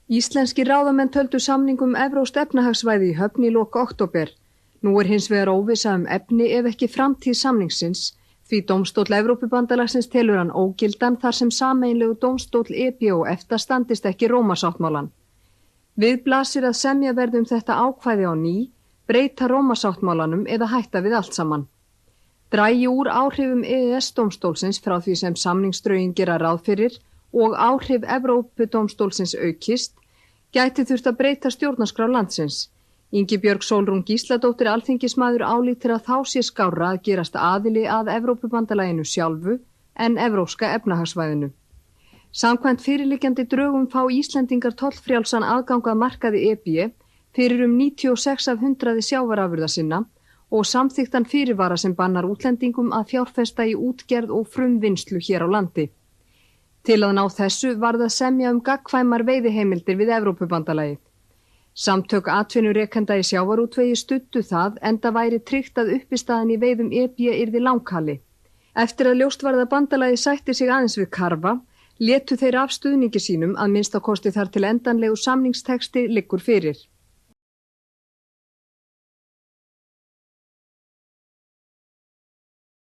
Íslenski ráðamenn töldu samning evrópskt efnahagssvæði í höfn í lok október. Nú hins vegar óvissa efni ef ekki framtíð samningsins, því dómstóll Evrópubandalagsins telur hann ógildan þar sem sameiginlegu dómstóll EB og EFTA standist ekki Rómasáttmálann. Við blasir að semja verði þetta ákvæði á ný, breyta Rómasáttmálanum eða hætta við allt saman. Dragi úr áhrifum EES-dómstólsins frá því sem samningsdrögin gera ráð fyrir og áhrif Evrópudómstólsins aukist, gæti þurft að breyta stjórnarskrá landsins. Ingibjörg Sólrún Gísladóttir alþingismaður álítur að þá sé skárra að gerast aðili að Evrópubandalaginu sjálfu en evrópska efnahagssvæðinu. Samkvæmt fyrirliggjandi drögum fá Íslendingar tollfrjálsan aðgang að markaði EB fyrir 96 af 100 sjávarafurða sinna og samþykktan fyrirvara sem bannar útlendingum að fjárfesta í útgerð og frumvinnslu hér á landi. Til að ná þessu varð að semja gagnkvæmar veiðiheimildir við Evrópubandalagið. Samtök atvinnurekenda í sjávarútvegi studdu það enda væri tryggt að uppistaðan í veiðum EB yrði langhali. Eftir að ljóst varð að bandalagið sætti sig aðeins við karfa, létu þeir af stuðningi sínum að minnsta kosti þar til endanlegu samningsteksti liggur fyrir.